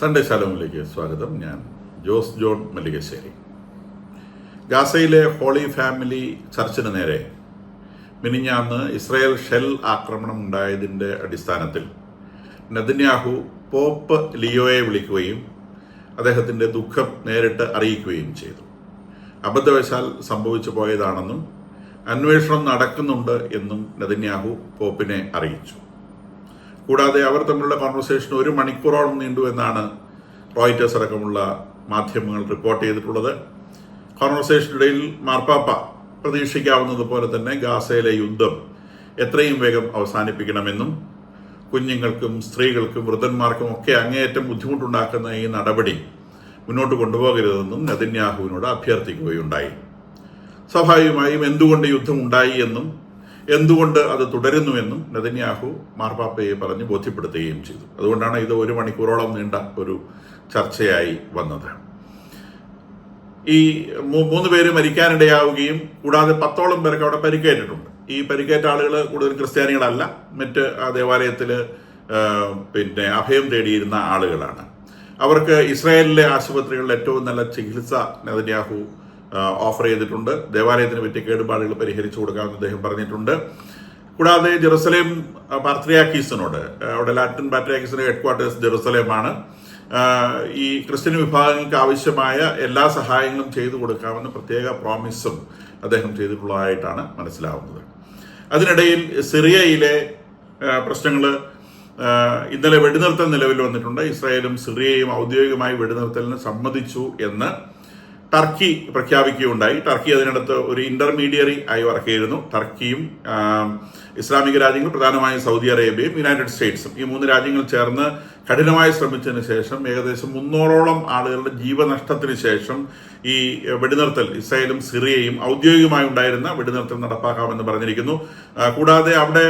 Sunday ശാലോമിലേക്ക് സ്വാഗതം. ഞാൻ Jose John Mallikassery. ഗാസയിലെ ഹോളി ഫാമിലി ചർച്ചിന് നേരെ മിനിഞ്ഞാന്ന് ഇസ്രായേൽ ഷെൽ ആക്രമണം ഉണ്ടായതിൻ്റെ അടിസ്ഥാനത്തിൽ നെതന്യാഹു പോപ്പ് ലിയോയെ വിളിക്കുകയും അദ്ദേഹത്തിൻ്റെ ദുഃഖം നേരിട്ട് അറിയിക്കുകയും ചെയ്തു. അബദ്ധവശാൽ സംഭവിച്ചു പോയതാണെന്നും അന്വേഷണം നടക്കുന്നുണ്ട് എന്നും നെതന്യാഹു പോപ്പിനെ അറിയിച്ചു. കൂടാതെ അവർ തമ്മിലുള്ള കോൺവെർസേഷൻ 1 മണിക്കൂറോളം നീണ്ടു എന്നാണ് റോയിറ്റേഴ്സ് അടക്കമുള്ള മാധ്യമങ്ങൾ റിപ്പോർട്ട് ചെയ്തിട്ടുള്ളത്. കോൺവെർസേഷനിടയിൽ മാർപ്പാപ്പ പ്രതീക്ഷിക്കാവുന്നതുപോലെ തന്നെ ഗാസയിലെ യുദ്ധം എത്രയും വേഗം അവസാനിപ്പിക്കണമെന്നും കുഞ്ഞുങ്ങൾക്കും സ്ത്രീകൾക്കും വൃദ്ധന്മാർക്കും ഒക്കെ അങ്ങേയറ്റം ബുദ്ധിമുട്ടുണ്ടാക്കുന്ന ഈ നടപടി മുന്നോട്ട് കൊണ്ടുപോകരുതെന്നും നെതന്യാഹുവിനോട് അഭ്യർത്ഥിക്കുകയുണ്ടായി. സ്വാഭാവികമായും എന്തുകൊണ്ട് യുദ്ധം ഉണ്ടായി എന്നും എന്തുകൊണ്ട് അത് തുടരുന്നുവെന്നും നെതന്യാഹു മാർപ്പാപ്പയെ പറഞ്ഞ് ബോധ്യപ്പെടുത്തുകയും ചെയ്തു. അതുകൊണ്ടാണ് ഇത് 1 മണിക്കൂറോളം നീണ്ട ഒരു ചർച്ചയായി വന്നത്. ഈ 3 പേര് മരിക്കാനിടയാവുകയും കൂടാതെ 10ഓളം പേർക്ക് അവിടെ പരിക്കേറ്റിട്ടുണ്ട്. ഈ പരിക്കേറ്റ ആളുകൾ കൂടുതൽ ക്രിസ്ത്യാനികളല്ല, മറ്റ് ദേവാലയത്തിൽ അഭയം തേടിയിരുന്ന ആളുകളാണ്. അവർക്ക് ഇസ്രായേലിലെ ആശുപത്രികളിൽ ഏറ്റവും നല്ല ചികിത്സ നെതന്യാഹു ഓഫർ ചെയ്തിട്ടുണ്ട്. ദേവാലയത്തിന് പറ്റിയ കേടുപാടുകൾ പരിഹരിച്ചു കൊടുക്കാമെന്ന് അദ്ദേഹം പറഞ്ഞിട്ടുണ്ട്. കൂടാതെ ജെറുസലേം പാത്രിയാർക്കീസിനോട്, അവിടെ ലാറ്റിൻ പാത്രിയാർക്കീസിന്റെ ഹെഡ്ക്വാർട്ടേഴ്സ് ജെറുസലേമാണ്, ഈ ക്രിസ്ത്യൻ വിഭാഗങ്ങൾക്ക് ആവശ്യമായ എല്ലാ സഹായങ്ങളും ചെയ്തു കൊടുക്കാമെന്ന് പ്രത്യേക പ്രോമിസും അദ്ദേഹം ചെയ്തിട്ടുള്ളതായിട്ടാണ് മനസ്സിലാവുന്നത്. അതിനിടയിൽ സിറിയയിലെ പ്രശ്നങ്ങൾ ഇന്നലെ വെടിനിർത്തൽ നിലവിൽ വന്നിട്ടുണ്ട്. ഇസ്രായേലും സിറിയയും ഔദ്യോഗികമായി വെടിനിർത്തലിന് സമ്മതിച്ചു എന്ന് ടർക്കി പ്രഖ്യാപിക്കുകയുണ്ടായി. ടർക്കി അതിനടുത്ത് ഒരു ഇന്റർമീഡിയറി ആയി വർക്ക് ചെയ്തിരുന്നു. ടർക്കിയും ഇസ്ലാമിക രാജ്യങ്ങൾ, പ്രധാനമായും സൗദി അറേബ്യയും യുണൈറ്റഡ് സ്റ്റേറ്റ്സും, ഈ 3 രാജ്യങ്ങൾ ചേർന്ന് കഠിനമായി ശ്രമിച്ചതിന് ശേഷം ഏകദേശം 300ഓളം ആളുകളുടെ ജീവനഷ്ടത്തിന് ശേഷം ഈ വെടിനിർത്തൽ ഇസ്രായേലും സിറിയയും ഔദ്യോഗികമായി ഉണ്ടായിരുന്ന വെടിനിർത്തൽ നടപ്പാക്കാമെന്ന് പറഞ്ഞിരിക്കുന്നു. കൂടാതെ അവിടെ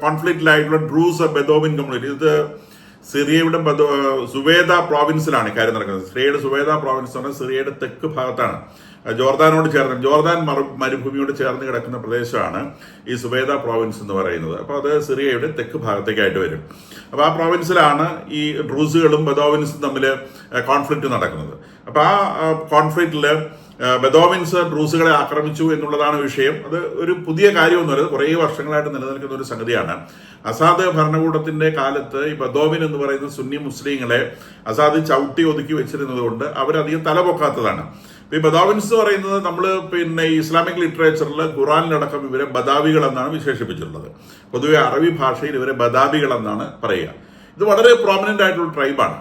കോൺഫ്ലിക്റ്റിലായിട്ടുള്ള ഡ്രൂസ് ബെദോവിൻ കമ്മ്യൂണിറ്റി, ഇത് സിറിയയുടെ സുവേദ പ്രോവിൻസിലാണ് കാര്യം നടക്കുന്നത്. സിറിയയുടെ സുവേദ പ്രോവിൻസ് എന്ന് പറഞ്ഞാൽ സിറിയയുടെ തെക്ക് ഭാഗത്താണ്, ജോർദാനോട് ചേർന്ന്, ജോർദാൻ മരുഭൂമിയോട് ചേർന്ന് കിടക്കുന്ന പ്രദേശമാണ് ഈ സുവേദ പ്രോവിൻസ് എന്ന് പറയുന്നത്. അപ്പോൾ അത് സിറിയയുടെ തെക്ക് ഭാഗത്തേക്കായിട്ട് വരും. അപ്പോൾ ആ പ്രോവിൻസിലാണ് ഈ ഡ്രൂസുകളും ബദോവിൻസും തമ്മിൽ കോൺഫ്ലിക്റ്റ് നടക്കുന്നത്. അപ്പോൾ ആ കോൺഫ്ലിക്റ്റിൽ ബദോവിൻസ് ഡ്രൂസുകളെ ആക്രമിച്ചു എന്നുള്ളതാണ് വിഷയം. അത് ഒരു പുതിയ കാര്യമൊന്നുമല്ല, കുറേ വർഷങ്ങളായിട്ട് നിലനിൽക്കുന്ന ഒരു സംഗതിയാണ്. അസാദ് ഭരണകൂടത്തിന്റെ കാലത്ത് ഈ ബദോവിൻ എന്ന് പറയുന്ന സുന്നി മുസ്ലിങ്ങളെ അസാദ് ചവിട്ടി ഒതുക്കി വെച്ചിരുന്നത് കൊണ്ട് അവരധികം തലപൊക്കാത്തതാണ്. ഈ ബദാവിൻസ് എന്ന് പറയുന്നത് നമ്മൾ ഇസ്ലാമിക് ലിറ്ററേച്ചറിൽ ഖുറാനിലടക്കം ഇവരെ ബദാവികൾ എന്നാണ് വിശേഷിപ്പിച്ചിട്ടുള്ളത്. പൊതുവെ അറബി ഭാഷയിൽ ഇവരെ ബദാവികൾ എന്നാണ് പറയുക. ഇത് വളരെ പ്രോമിനന്റ് ആയിട്ടുള്ള ട്രൈബാണ്.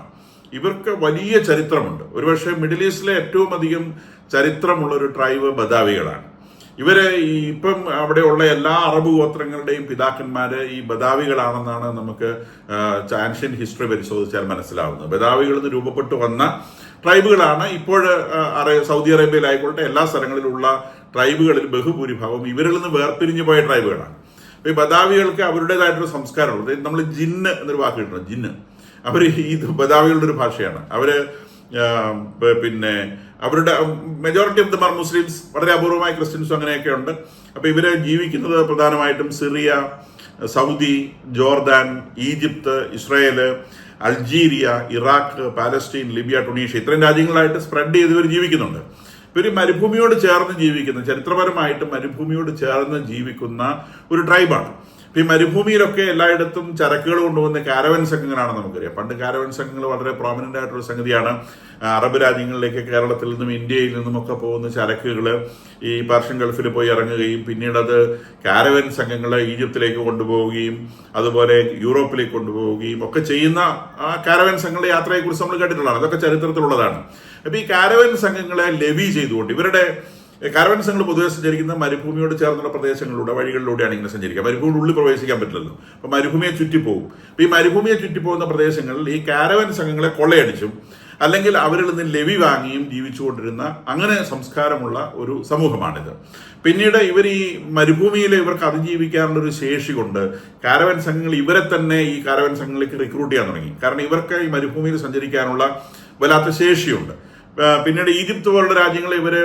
ഇവർക്ക് വലിയ ചരിത്രമുണ്ട്. ഒരുപക്ഷെ മിഡിൽ ഈസ്റ്റിലെ ഏറ്റവും അധികം ചരിത്രമുള്ള ഒരു ട്രൈബ് ബദാവികളാണ്. ഇവര് ഇപ്പം അവിടെയുള്ള എല്ലാ അറബ് ഗോത്രങ്ങളുടെയും പിതാക്കന്മാര് ഈ ബദാവികളാണെന്നാണ് നമുക്ക് ആൻഷ്യൻ ഹിസ്റ്ററി പരിശോധിച്ചാൽ മനസ്സിലാവുന്നത്. ബദാവികളിൽ നിന്ന് രൂപപ്പെട്ടു വന്ന ട്രൈബുകളാണ്. ഇപ്പോൾ സൗദി അറേബ്യയിലായിക്കോട്ടെ എല്ലാ സ്ഥലങ്ങളിലുള്ള ട്രൈബുകളിൽ ബഹുഭൂരിഭാഗം ഇവരിൽ നിന്ന് വേർപിരിഞ്ഞു പോയ ട്രൈബുകളാണ്. അപ്പൊ ഈ ബദാവികൾക്ക് അവരുടേതായിട്ടൊരു സംസ്കാരമുണ്ട്. നമ്മൾ ജിന്ന് എന്നൊരു വാക്ക് കിട്ടുന്നത്, ജിന്ന്, അവർ ഈ ബദാവികളുടെ ഒരു ഭാഷയാണ്. അവര് അവരുടെ മെജോറിറ്റി ഓഫ് ദ മുസ്ലിംസ്, വളരെ അപൂർവമായ ക്രിസ്ത്യൻസും അങ്ങനെയൊക്കെ ഉണ്ട്. അപ്പൊ ഇവര് ജീവിക്കുന്നത് പ്രധാനമായിട്ടും Syria, Saudi, Jordan, Egypt, Israel, Algeria, Iraq, Palestine, Libya, Tunisia, ഇത്രയും രാജ്യങ്ങളായിട്ട് സ്പ്രെഡ് ചെയ്ത് ഇവർ ജീവിക്കുന്നുണ്ട്. ഇവർ മരുഭൂമിയോട് ചേർന്ന് ജീവിക്കുന്ന, ചരിത്രപരമായിട്ട് മരുഭൂമിയോട് ചേർന്ന് ജീവിക്കുന്ന ഒരു ട്രൈബാണ്. ഈ മരുഭൂമിയിലൊക്കെ എല്ലായിടത്തും ചരക്കുകൾ കൊണ്ടുവന്ന കാരവൻ സംഘങ്ങളാണ് നമുക്കറിയാം. പണ്ട് കാരവൻ സംഘങ്ങൾ വളരെ പ്രോമിനന്റ് ആയിട്ടുള്ള സംഗതിയാണ്. അറബ് രാജ്യങ്ങളിലേക്ക് കേരളത്തിൽ നിന്നും ഇന്ത്യയിൽ നിന്നുമൊക്കെ പോകുന്ന ചരക്കുകൾ ഈ പേർഷ്യൻ ഗൾഫിൽ പോയി ഇറങ്ങുകയും പിന്നീട് അത് കാരവൻ സംഘങ്ങൾ ഈജിപ്തിലേക്ക് കൊണ്ടുപോവുകയും അതുപോലെ യൂറോപ്പിലേക്ക് കൊണ്ടുപോവുകയും ഒക്കെ ചെയ്യുന്ന ആ കാരവൻ സംഘങ്ങളുടെ യാത്രയെക്കുറിച്ച് നമ്മൾ കേട്ടിട്ടുള്ളതാണ്. അതൊക്കെ ചരിത്രത്തിലുള്ളതാണ്. അപ്പൊ ഈ കാരവൻ സംഘങ്ങളെ ലെവി ചെയ്തുകൊണ്ട് ഇവരുടെ കാരവൻ സംഘങ്ങൾ പൊതുവെ സഞ്ചരിക്കുന്ന മരുഭൂമിയോട് ചേർന്നുള്ള പ്രദേശങ്ങളിലൂടെ, വഴികളിലൂടെയാണ് ഇങ്ങനെ സഞ്ചരിക്കുക. മരുഭൂമിയുടെ ഉള്ളിൽ പ്രവേശിക്കാൻ പറ്റില്ലല്ലോ. അപ്പൊ മരുഭൂമിയെ ചുറ്റിപ്പോകും. അപ്പൊ ഈ മരുഭൂമിയെ ചുറ്റിപ്പോകുന്ന പ്രദേശങ്ങളിൽ ഈ കാരവൻ സംഘങ്ങളെ കൊള്ളയടിച്ചും അല്ലെങ്കിൽ അവരിൽ നിന്ന് ലെവി വാങ്ങിയും ജീവിച്ചുകൊണ്ടിരുന്ന അങ്ങനെ സംസ്കാരമുള്ള ഒരു സമൂഹമാണിത്. പിന്നീട് ഇവർ ഈ മരുഭൂമിയിൽ ഇവർക്ക് അതിജീവിക്കാനുള്ള ഒരു ശേഷി കൊണ്ട് കാരവൻ സംഘങ്ങൾ ഇവരെ തന്നെ ഈ കാരവൻ സംഘങ്ങളിലേക്ക് റിക്രൂട്ട് ചെയ്യാൻ തുടങ്ങി. കാരണം ഇവർക്ക് ഈ മരുഭൂമിയിൽ സഞ്ചരിക്കാനുള്ള വല്ലാത്ത ശേഷിയുണ്ട്. പിന്നീട് ഈജിപ്ത് പോലുള്ള രാജ്യങ്ങൾ ഇവർ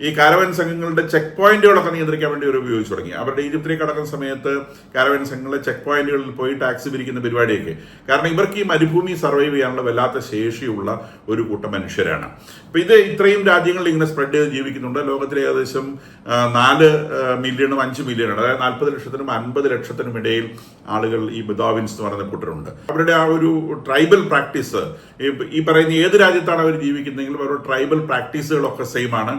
ഈ കാരവൻ സംഘങ്ങളുടെ ചെക്ക് പോയിന്റുകളൊക്കെ നിയന്ത്രിക്കാൻ വേണ്ടി ഇവർ ഉപയോഗിച്ചു തുടങ്ങി. അവരുടെ ഈജിപ്തിലേക്ക് കടക്കുന്ന സമയത്ത് കാരവൻ സംഘങ്ങളെ ചെക്ക് പോയിന്റുകളിൽ പോയി ടാക്സ് പിരിക്കുന്ന പരിപാടിയൊക്കെ. കാരണം ഇവർക്ക് ഈ മരുഭൂമി സർവൈവ് ചെയ്യാനുള്ള വല്ലാത്ത ശേഷിയുള്ള ഒരു കൂട്ടം മനുഷ്യരാണ്. അപ്പൊ ഇത് ഇത്രയും രാജ്യങ്ങളിൽ ഇങ്ങനെ സ്പ്രെഡ് ചെയ്ത് ജീവിക്കുന്നുണ്ട്. ലോകത്തിലെ ഏകദേശം 4 മില്യണും 5 മില്യണും, അതായത് 40 ലക്ഷത്തിനും 50 ലക്ഷത്തിനും ഇടയിൽ ആളുകൾ ഈ ബദാവിൻസ് എന്ന് പറയുന്ന കൂട്ടരുണ്ട്. അവരുടെ ആ ഒരു ട്രൈബൽ പ്രാക്ടീസ്, ഈ പറയുന്ന ഏത് രാജ്യത്താണ് അവർ ജീവിക്കുന്നതെങ്കിലും അവരുടെ ട്രൈബൽ പ്രാക്ടീസുകളൊക്കെ സെയിം ആണ്.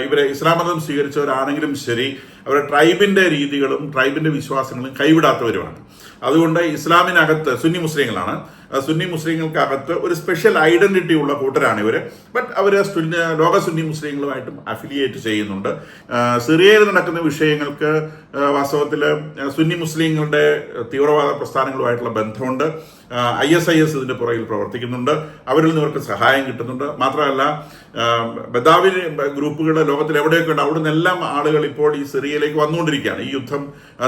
ഇവരെ ഇസ്ലാം മതം സ്വീകരിച്ചവരാണെങ്കിലും ശരി, അവരുടെ ട്രൈബിന്റെ രീതികളും ട്രൈബിന്റെ വിശ്വാസങ്ങളും കൈവിടാത്തവരുമാണ്. അതുകൊണ്ട് ഇസ്ലാമിനകത്ത് സുന്നി മുസ്ലിങ്ങളാണ്, സുന്നി മുസ്ലിങ്ങൾക്കകത്ത് ഒരു സ്പെഷ്യൽ ഐഡന്റിറ്റി ഉള്ള കൂട്ടരാണ് ഇവര്. ബട്ട് അവര് ലോക സുന്നി മുസ്ലിങ്ങളുമായിട്ടും അഫിലിയേറ്റ് ചെയ്യുന്നുണ്ട്. സിറിയയിൽ നടക്കുന്ന വിഷയങ്ങൾക്ക് വാസ്തവത്തിൽ സുന്നി മുസ്ലിങ്ങളുടെ തീവ്രവാദ പ്രസ്ഥാനങ്ങളുമായിട്ടുള്ള ബന്ധമുണ്ട്. ISIS ഇതിന്റെ പുറകിൽ പ്രവർത്തിക്കുന്നുണ്ട്. അവരിൽ നിന്ന് ഇവർക്ക് സഹായം കിട്ടുന്നുണ്ട്. മാത്രമല്ല ബദാവി ഗ്രൂപ്പുകൾ ലോകത്തിൽ എവിടെയൊക്കെ ഉണ്ട്, അവിടെ നിന്നെല്ലാം ആളുകൾ ഇപ്പോൾ ഈ സിറിയയിലേക്ക് വന്നുകൊണ്ടിരിക്കുകയാണ് ഈ യുദ്ധം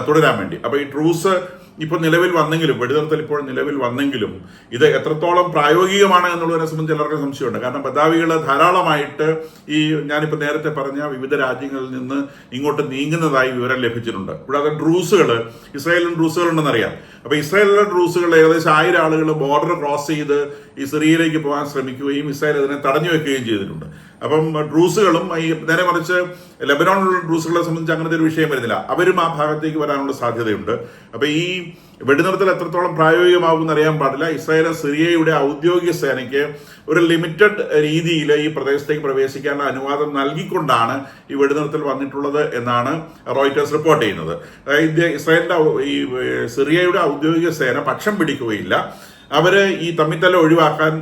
തുടരാൻ വേണ്ടി. അപ്പൊ ഈ ട്രൂസ് ഇപ്പോൾ നിലവിൽ വന്നെങ്കിലും, വെടിനിർത്തൽ ഇപ്പോൾ നിലവിൽ വന്നെങ്കിലും ഇത് എത്രത്തോളം പ്രായോഗികമാണ് എന്നുള്ളതിനെ സംബന്ധിച്ച് എല്ലാവർക്കും സംശയമുണ്ട്. കാരണം ബദാവികൾ ധാരാളമായിട്ട് ഈ ഞാനിപ്പോൾ നേരത്തെ പറഞ്ഞ വിവിധ രാജ്യങ്ങളിൽ നിന്ന് ഇങ്ങോട്ട് നീങ്ങുന്നതായി വിവരം ലഭിച്ചിട്ടുണ്ട്. കൂടാതെ ഡ്രൂസുകൾ, ഇസ്രായേലിൻ ഡ്രൂസുകൾ ഉണ്ടെന്നറിയാം. അപ്പൊ ഇസ്രായേലിലെ ഡ്രൂസുകൾ ഏകദേശം 1000 ആളുകൾ ബോർഡർ ക്രോസ് ചെയ്ത് ഈ സിറിയയിലേക്ക് പോകാൻ ശ്രമിക്കുകയും ഇസ്രായേൽ അതിനെ തടഞ്ഞു വെക്കുകയും ചെയ്തിട്ടുണ്ട്. അപ്പം ഡ്രൂസുകളും ഈ നേരെ മറിച്ച് ലെബനോണിലുള്ള ഡ്രൂസുകളെ സംബന്ധിച്ച് അങ്ങനത്തെ ഒരു വിഷയം വരുന്നില്ല. അവരും ആ ഭാഗത്തേക്ക് വരാനുള്ള സാധ്യതയുണ്ട്. അപ്പൊ ഈ വെടിനിർത്തൽ എത്രത്തോളം പ്രായോഗികമാകുമെന്ന് അറിയാൻ പാടില്ല. ഇസ്രായേൽ സിറിയയുടെ ഔദ്യോഗിക സേനയ്ക്ക് ഒരു ലിമിറ്റഡ് രീതിയിൽ ഈ പ്രദേശത്തേക്ക് പ്രവേശിക്കാനുള്ള അനുവാദം നൽകിക്കൊണ്ടാണ് ഈ വെടിനിർത്തൽ വന്നിട്ടുള്ളത് എന്നാണ് റോയിറ്റേഴ്സ് റിപ്പോർട്ട് ചെയ്യുന്നത്. അതായത് ഇസ്രായേലിന്റെ ഈ സിറിയയുടെ ഔദ്യോഗിക സേന പക്ഷം പിടിക്കുകയില്ല. അവര് ഈ തമ്മിത്തല്ല ഒഴിവാക്കാൻ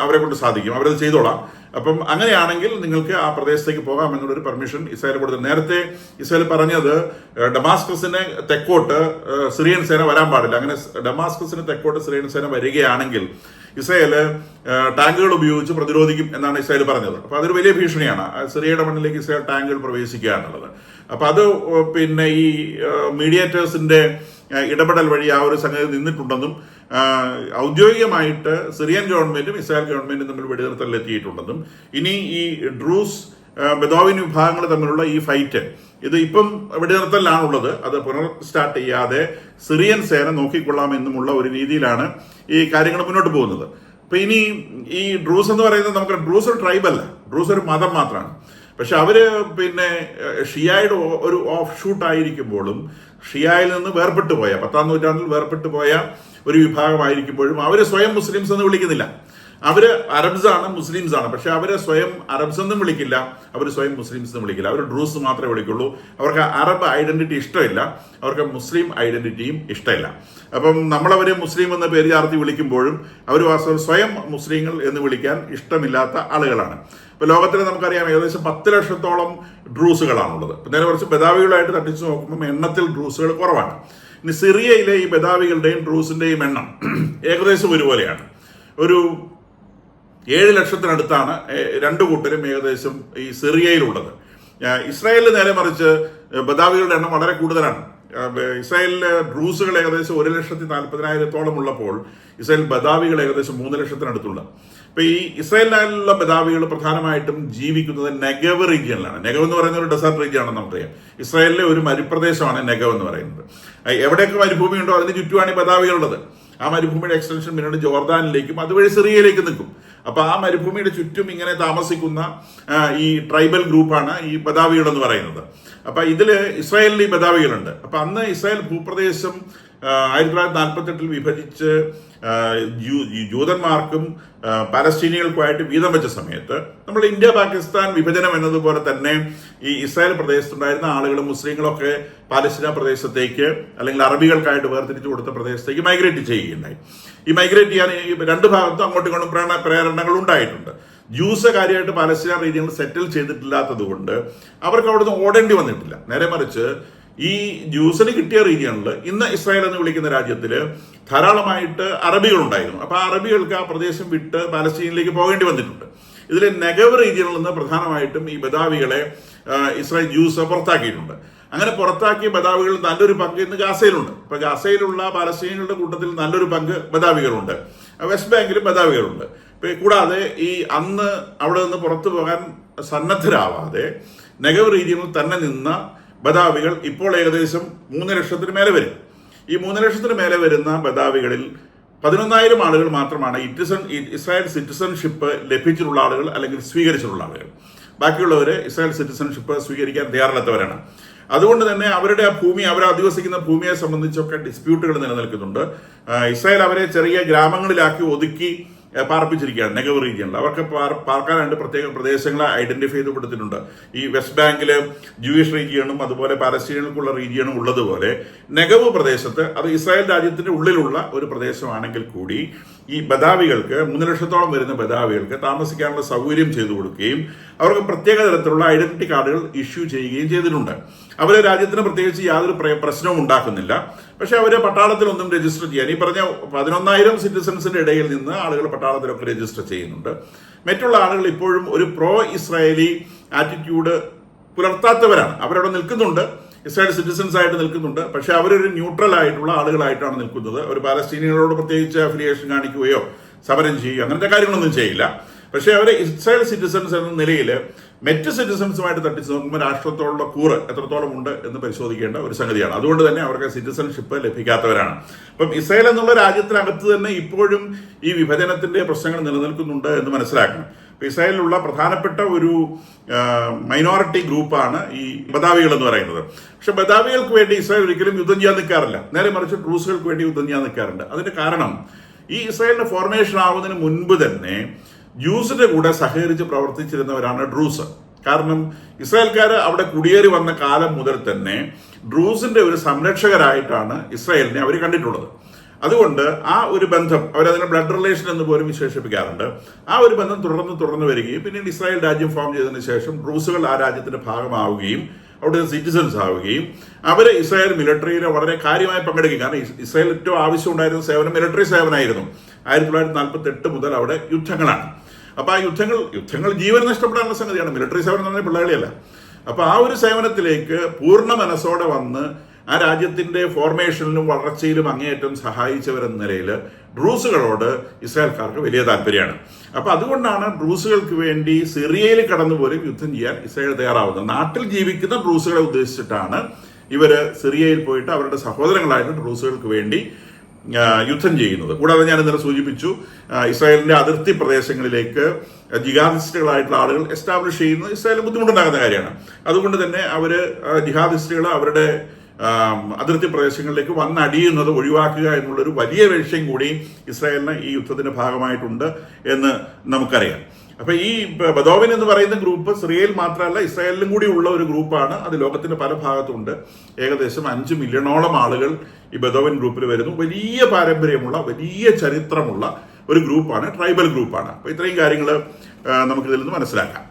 അവരെ കൊണ്ട് സാധിക്കും, അവരത് ചെയ്തോളാം. അപ്പം അങ്ങനെയാണെങ്കിൽ നിങ്ങൾക്ക് ആ പ്രദേശത്തേക്ക് പോകാം എന്നുള്ളൊരു പെർമിഷൻ ഇസ്രായേൽ കൊടുത്തു. നേരത്തെ ഇസ്രായേൽ പറഞ്ഞത് ഡമാസ്കസിന് തെക്കോട്ട് സിറിയൻ സേന വരാൻ പാടില്ല. അങ്ങനെ ഡമാസ്കസിന് തെക്കോട്ട് സിറിയൻ സേന വരികയാണെങ്കിൽ ഇസ്രായേൽ ടാങ്കുകൾ ഉപയോഗിച്ച് പ്രതിരോധിക്കും എന്നാണ് ഇസ്രായേൽ പറഞ്ഞത്. അപ്പൊ അതൊരു വലിയ ഭീഷണിയാണ്. സിറിയയുടെ മണ്ണിലേക്ക് ഇസ്രായേൽ ടാങ്കുകൾ പ്രവേശിക്കുക എന്നുള്ളത്. അപ്പൊ അത് പിന്നെ ഈ മീഡിയേറ്റേഴ്സിന്റെ ഇടപെടൽ വഴി ആ ഒരു സംഗതി നിന്നിട്ടുണ്ടെന്നും ഔദ്യോഗികമായിട്ട് സിറിയൻ ഗവൺമെന്റും ഇസ്രായേൽ ഗവൺമെന്റും തമ്മിൽ വെടിനിർത്തലിൽ എത്തിയിട്ടുണ്ടെന്നും ഇനി ഈ ഡ്രൂസ് ബദാവിൻ വിഭാഗങ്ങൾ തമ്മിലുള്ള ഈ ഫൈറ്റ് ഇത് ഇപ്പം വെടിനിർത്തലിലാണുള്ളത്. അത് സ്റ്റാർട്ട് ചെയ്യാതെ സിറിയൻ സേന നോക്കിക്കൊള്ളാമെന്നുമുള്ള ഒരു രീതിയിലാണ് ഈ കാര്യങ്ങൾ മുന്നോട്ട് പോകുന്നത്. അപ്പൊ ഇനി ഈ ഡ്രൂസ് എന്ന് പറയുന്നത് നമുക്ക് ഡ്രൂസ് ഒരു ട്രൈബല്ല, ഡ്രൂസ് ഒരു മതം മാത്രമാണ്. പക്ഷെ അവര് പിന്നെ ഷിയായുടെ ഒരു ഓഫ് ഷൂട്ട് ആയിരിക്കുമ്പോഴും ഷിയായിൽ നിന്ന് വേർപെട്ടു പോയ 10-ാം നൂറ്റാണ്ടിൽ വേർപെട്ടു പോയ ഒരു വിഭാഗമായിരിക്കുമ്പോഴും അവര് സ്വയം മുസ്ലിംസ് എന്ന് വിളിക്കുന്നില്ല. അവര് അറബ്സ് ആണ്, മുസ്ലിംസ് ആണ്. പക്ഷെ അവര് സ്വയം അറബ്സ് എന്നും വിളിക്കില്ല, അവർ സ്വയം മുസ്ലിംസ് എന്നും വിളിക്കില്ല. അവർ ഡ്രൂസ് മാത്രമേ വിളിക്കുള്ളൂ. അവർക്ക് അറബ് ഐഡന്റിറ്റി ഇഷ്ടമില്ല, അവർക്ക് മുസ്ലിം ഐഡന്റിറ്റിയും ഇഷ്ടമില്ല. അപ്പം നമ്മളവരെ മുസ്ലിം എന്ന പേര് ചാർത്തി വിളിക്കുമ്പോഴും അവർ സ്വയം മുസ്ലിങ്ങൾ എന്ന് വിളിക്കാൻ ഇഷ്ടമില്ലാത്ത ആളുകളാണ്. ഇപ്പൊ ലോകത്തിൽ നമുക്കറിയാം ഏകദേശം 10 ലക്ഷത്തോളം ഡ്രൂസുകളാണുള്ളത്. നേരെ കുറച്ച് ബദാവികളായിട്ട് തട്ടിച്ചു നോക്കുമ്പോൾ എണ്ണത്തിൽ ഡ്രൂസുകൾ കുറവാണ്. ഇനി സിറിയയിലെ ഈ ബദാവികളുടെയും ഡ്രൂസിന്റെയും എണ്ണം ഏകദേശം ഒരുപോലെയാണ്. ഒരു 7 ലക്ഷത്തിനടുത്താണ് രണ്ടു കൂട്ടരും ഏകദേശം ഈ സിറിയയിലുള്ളത്. ഇസ്രായേലിൽ നേരെ മറിച്ച് ബദാവികളുടെ എണ്ണം വളരെ കൂടുതലാണ്. ഇസ്രായേലിലെ ഡ്രൂസുകൾ ഏകദേശം 1,40,000 ഉള്ളപ്പോൾ ഇസ്രായേൽ ബദാവികൾ ഏകദേശം 3 ലക്ഷത്തിനടുത്തുള്ള. ഇപ്പൊ ഈ ഇസ്രായേലിലുള്ള ബദാവികൾ പ്രധാനമായിട്ടും ജീവിക്കുന്നത് നെഗവ് റീജിയനിലാണ്. നെഗവ് എന്ന് പറയുന്ന ഒരു ഡെസേർട്ട് റീജിയൻ ആണെന്ന് നമുക്കറിയാം. ഇസ്രായേലിലെ ഒരു മരുപ്രദേശമാണ് നെഗവ് എന്ന് പറയുന്നത്. എവിടെയൊക്കെ മരുഭൂമി ഉണ്ടോ അതിന് ചുറ്റുമാണ് ഈ ബദാവികളുള്ളത്. ആ മരുഭൂമിയുടെ എക്സ്റ്റൻഷൻ പിന്നീട് ജോർദാനിലേക്കും അതുവഴി സിറിയയിലേക്ക് നിൽക്കും. അപ്പൊ ആ മരുഭൂമിയുടെ ചുറ്റും ഇങ്ങനെ താമസിക്കുന്ന ഈ ട്രൈബൽ ഗ്രൂപ്പാണ് ഈ ബദാവികൾ എന്ന് പറയുന്നത്. അപ്പൊ ഇതില് ഇസ്രായേലിൽ ഈ ബദാവികളുണ്ട്. അപ്പൊ അന്ന് ഇസ്രായേൽ ഭൂപ്രദേശം 1948 വിഭജിച്ച് ജൂതന്മാർക്കും പാലസ്തീനികൾക്കുമായിട്ട് വീതം വെച്ച സമയത്ത് നമ്മൾ ഇന്ത്യ പാകിസ്ഥാൻ വിഭജനം എന്നതുപോലെ തന്നെ ഈ ഇസ്രായേൽ പ്രദേശത്തുണ്ടായിരുന്ന ആളുകൾ മുസ്ലിങ്ങളൊക്കെ പാലസ്തീന പ്രദേശത്തേക്ക് അല്ലെങ്കിൽ അറബികൾക്കായിട്ട് വേർതിരിച്ചു കൊടുത്ത പ്രദേശത്തേക്ക് മൈഗ്രേറ്റ് ചെയ്യുകയുണ്ടായി. ഈ മൈഗ്രേറ്റ് ചെയ്യാൻ ഈ രണ്ട് ഭാഗത്തും അങ്ങോട്ടും ഇങ്ങോട്ടും പ്രേരണകൾ ഉണ്ടായിട്ടുണ്ട്. ജ്യൂസ് കാര്യമായിട്ട് പാലസ്തീന റീജിയനിൽ സെറ്റിൽ ചെയ്തിട്ടില്ലാത്തത് കൊണ്ട് അവർക്ക് അവിടുന്ന് ഓടേണ്ടി വന്നിട്ടില്ല. നേരെ മറിച്ച് ഈ ജ്യൂസിന് കിട്ടിയ റീജിയണിൽ ഇന്ന് ഇസ്രായേൽ എന്ന് വിളിക്കുന്ന രാജ്യത്തിൽ ധാരാളമായിട്ട് അറബികൾ ഉണ്ടായിരുന്നു. അപ്പൊ ആ അറബികൾക്ക് ആ പ്രദേശം വിട്ട് പാലസ്തീനിലേക്ക് പോകേണ്ടി വന്നിട്ടുണ്ട്. ഇതിൽ നെഗവ് റീജിയനിൽ നിന്ന് പ്രധാനമായിട്ടും ഈ ബദാവികളെ ഇസ്രായേൽ ജ്യൂസ് പുറത്താക്കിയിട്ടുണ്ട്. അങ്ങനെ പുറത്താക്കിയ ബദാവികൾ നല്ലൊരു പങ്ക് ഇന്ന് ഗാസയിലുണ്ട്. ഇപ്പൊ ഗാസയിലുള്ള പാലസ്തീനികളുടെ കൂട്ടത്തിൽ നല്ലൊരു പങ്ക് ബദാവികളുണ്ട്. വെസ്റ്റ് ബാങ്കിലും ബദാവികളുണ്ട്. കൂടാതെ ഈ അന്ന് അവിടെ നിന്ന് പുറത്തു പോകാൻ സന്നദ്ധരാവാതെ നെഗവ് റീജിയനിൽ തന്നെ നിന്ന ബദാവികൾ ഇപ്പോൾ ഏകദേശം 3 ലക്ഷത്തിന് മേലെ വരും. ഈ 3 ലക്ഷത്തിന് മേലെ വരുന്ന ബദാവികളിൽ 11,000 ആളുകൾ മാത്രമാണ് ഇസ്രായേൽ സിറ്റിസൺഷിപ്പ് ലഭിച്ചിട്ടുള്ള ആളുകൾ അല്ലെങ്കിൽ സ്വീകരിച്ചിട്ടുള്ള ആളുകൾ. ബാക്കിയുള്ളവർ ഇസ്രായേൽ സിറ്റിസൺഷിപ്പ് സ്വീകരിക്കാൻ തയ്യാറല്ലാത്തവരാണ്. അതുകൊണ്ട് തന്നെ അവരുടെ ആ ഭൂമി, അവർ അധിവസിക്കുന്ന ഭൂമിയെ സംബന്ധിച്ചൊക്കെ ഡിസ്പ്യൂട്ടുകൾ നിലനിൽക്കുന്നുണ്ട്. ഇസ്രായേൽ അവരെ ചെറിയ ഗ്രാമങ്ങളിലാക്കി ഒതുക്കി പാർപ്പിച്ചിരിക്കുകയാണ് നെഗവ് റീജിയനിൽ. അവർക്ക് പാർക്കാനായിട്ട് പ്രത്യേക പ്രദേശങ്ങളെ ഐഡന്റിഫൈ ചെയ്തുപെടുത്തിയിട്ടുണ്ട്. ഈ വെസ്റ്റ് ബാങ്കില് ജൂയിഷ് റീജിയണും അതുപോലെ പാലസ്തീനികൾക്കുള്ള റീജിയണും ഉള്ളതുപോലെ നെഗവ് പ്രദേശത്ത്, അത് ഇസ്രായേൽ രാജ്യത്തിന്റെ ഉള്ളിലുള്ള ഒരു പ്രദേശമാണെങ്കിൽ കൂടി, ഈ ബദാവികൾക്ക് 3 ലക്ഷത്തോളം വരുന്ന ബദാവികൾക്ക് താമസിക്കാനുള്ള സൗകര്യം ചെയ്തു കൊടുക്കുകയും അവർക്ക് പ്രത്യേക തരത്തിലുള്ള ഐഡന്റിറ്റി കാർഡുകൾ ഇഷ്യൂ ചെയ്യുകയും ചെയ്തിട്ടുണ്ട്. അവരെ രാജ്യത്തിന് പ്രത്യേകിച്ച് യാതൊരു പ്രശ്നവും ഉണ്ടാക്കുന്നില്ല. പക്ഷെ അവരെ പട്ടാളത്തിലൊന്നും രജിസ്റ്റർ ചെയ്യാൻ, ഈ പറഞ്ഞ 11,000 സിറ്റിസൺസിന്റെ ഇടയിൽ നിന്ന് ആളുകൾ പട്ടാളത്തിലൊക്കെ രജിസ്റ്റർ ചെയ്യുന്നുണ്ട്. മറ്റുള്ള ആളുകൾ ഇപ്പോഴും ഒരു പ്രോ ഇസ്രായേലി ആറ്റിറ്റ്യൂഡ് പുലർത്താത്തവരാണ്. അവരവിടെ നിൽക്കുന്നുണ്ട്, ഇസ്രായേൽ സിറ്റിസൺസ് ആയിട്ട് നിൽക്കുന്നുണ്ട്. പക്ഷെ അവരൊരു ന്യൂട്രൽ ആയിട്ടുള്ള ആളുകളായിട്ടാണ് നിൽക്കുന്നത്. ഒരു പാലസ്തീനികളോട് പ്രത്യേകിച്ച് അഫിലിയേഷൻ കാണിക്കുകയോ സമരം ചെയ്യുകയോ അങ്ങനത്തെ കാര്യങ്ങളൊന്നും ചെയ്യില്ല. പക്ഷെ അവർ ഇസ്രായേൽ സിറ്റിസൺസ് എന്ന നിലയിൽ മറ്റ് സിറ്റിസൺസുമായിട്ട് തട്ടിച്ച് നോക്കുമ്പോൾ രാഷ്ട്രത്തോടുള്ള കൂറ് എത്രത്തോളം ഉണ്ട് എന്ന് പരിശോധിക്കേണ്ട ഒരു സംഗതിയാണ്. അതുകൊണ്ട് തന്നെ അവർക്ക് സിറ്റിസൺഷിപ്പ് ലഭിക്കാത്തവരാണ്. അപ്പം ഇസ്രായേൽ എന്നുള്ള രാജ്യത്തിനകത്ത് തന്നെ ഇപ്പോഴും ഈ വിഭജനത്തിന്റെ പ്രശ്നങ്ങൾ നിലനിൽക്കുന്നുണ്ട് എന്ന് മനസ്സിലാക്കണം. ഇസ്രായേലിലുള്ള പ്രധാനപ്പെട്ട ഒരു മൈനോറിറ്റി ഗ്രൂപ്പാണ് ഈ ബദാവികൾ എന്ന് പറയുന്നത്. പക്ഷെ ബദാവികൾക്ക് വേണ്ടി ഇസ്രായേൽ ഒരിക്കലും യുദ്ധം ചെയ്യാൻ നിൽക്കാറില്ല. നേരെ മറിച്ച് ഡ്രൂസുകൾക്ക് വേണ്ടി യുദ്ധം ചെയ്യാൻ നിൽക്കാറുണ്ട്. അതിന്റെ കാരണം, ഈ ഇസ്രായേലിന്റെ ഫോർമേഷൻ ആവുന്നതിന് മുൻപ് തന്നെ ജ്യൂസിന്റെ കൂടെ സഹകരിച്ച് പ്രവർത്തിച്ചിരുന്നവരാണ് ഡ്രൂസ്. കാരണം ഇസ്രായേൽക്കാർ അവിടെ കുടിയേറി വന്ന കാലം മുതൽ തന്നെ ഡ്രൂസിന്റെ ഒരു സംരക്ഷകരായിട്ടാണ് ഇസ്രായേലിനെ അവർ കണ്ടിട്ടുള്ളത്. അതുകൊണ്ട് ആ ഒരു ബന്ധം, അവരതിനെ ബ്ലഡ് റിലേഷൻ എന്ന് പോലും വിശേഷിപ്പിക്കാറുണ്ട്, ആ ഒരു ബന്ധം തുടർന്ന് വരികയും പിന്നീട് ഇസ്രായേൽ രാജ്യം ഫോം ചെയ്തതിനു ശേഷം ഡ്രൂസുകൾ ആ രാജ്യത്തിന്റെ ഭാഗമാവുകയും അവിടെ സിറ്റിസൺസ് ആവുകയും അവർ ഇസ്രായേൽ മിലിറ്ററിയിൽ വളരെ കാര്യമായി പങ്കെടുക്കും. കാരണം ഇസ്രായേൽ ഏറ്റവും ആവശ്യം ഉണ്ടായിരുന്ന സേവനം മിലിറ്ററി സേവനമായിരുന്നു. 1948 മുതൽ അവിടെ യുദ്ധങ്ങളാണ്. അപ്പൊ ആ യുദ്ധങ്ങൾ ജീവൻ നഷ്ടപ്പെടാനുള്ള സംഗതിയാണ്. മിലിറ്ററി സേവനം എന്ന് പറഞ്ഞാൽ പിള്ളേളിയല്ല. അപ്പൊ ആ ഒരു സേവനത്തിലേക്ക് പൂർണ്ണ മനസ്സോടെ വന്ന് ആ രാജ്യത്തിന്റെ ഫോർമേഷനിലും വളർച്ചയിലും അങ്ങേയറ്റം സഹായിച്ചവരെന്ന നിലയിൽ ഡ്രൂസുകളോട് ഇസ്രായേൽക്കാർക്ക് വലിയ താല്പര്യമാണ്. അപ്പൊ അതുകൊണ്ടാണ് ഡ്രൂസുകൾക്ക് വേണ്ടി സിറിയയിൽ കടന്നു പോലും യുദ്ധം ചെയ്യാൻ ഇസ്രായേൽ തയ്യാറാവുന്നത്. നാട്ടിൽ ജീവിക്കുന്ന ഡ്രൂസുകളെ ഉദ്ദേശിച്ചിട്ടാണ് ഇവര് സിറിയയിൽ പോയിട്ട് അവരുടെ സഹോദരങ്ങളായിട്ട് ഡ്രൂസുകൾക്ക് വേണ്ടി യുദ്ധം ചെയ്യുന്നത്. കൂടാതെ ഞാൻ ഇന്നലെ സൂചിപ്പിച്ചു, ഇസ്രായേലിന്റെ അതിർത്തി പ്രദേശങ്ങളിലേക്ക് ജിഹാദിസ്റ്റുകളായിട്ടുള്ള ആളുകൾ എസ്റ്റാബ്ലിഷ് ചെയ്യുന്നത് ഇസ്രായേലിന് ബുദ്ധിമുട്ടുണ്ടാകുന്ന കാര്യമാണ്. അതുകൊണ്ട് തന്നെ അവര് ജിഹാദിസ്റ്റുകൾ അവരുടെ അതിർത്തി പ്രദേശങ്ങളിലേക്ക് വന്നടിയുന്നത് ഒഴിവാക്കുക എന്നുള്ളൊരു വലിയ ലക്ഷ്യം കൂടി ഇസ്രായേലിന് ഈ യുദ്ധത്തിന്റെ ഭാഗമായിട്ടുണ്ട് എന്ന് നമുക്കറിയാം. അപ്പൊ ഈ ബദോവിൻ എന്ന് പറയുന്ന ഗ്രൂപ്പ് സിറിയയിൽ മാത്രമല്ല ഇസ്രായേലിലും കൂടി ഉള്ള ഒരു ഗ്രൂപ്പാണ്. അത് ലോകത്തിന്റെ പല ഭാഗത്തുണ്ട്. ഏകദേശം 5 മില്യണോളം ആളുകൾ ഈ ബദോവിൻ ഗ്രൂപ്പിൽ വരുന്നു. വലിയ പാരമ്പര്യമുള്ള, വലിയ ചരിത്രമുള്ള ഒരു ഗ്രൂപ്പാണ്, ട്രൈബൽ ഗ്രൂപ്പാണ്. അപ്പൊ ഇത്രയും കാര്യങ്ങൾ നമുക്കിതിൽ നിന്ന് മനസ്സിലാക്കാം.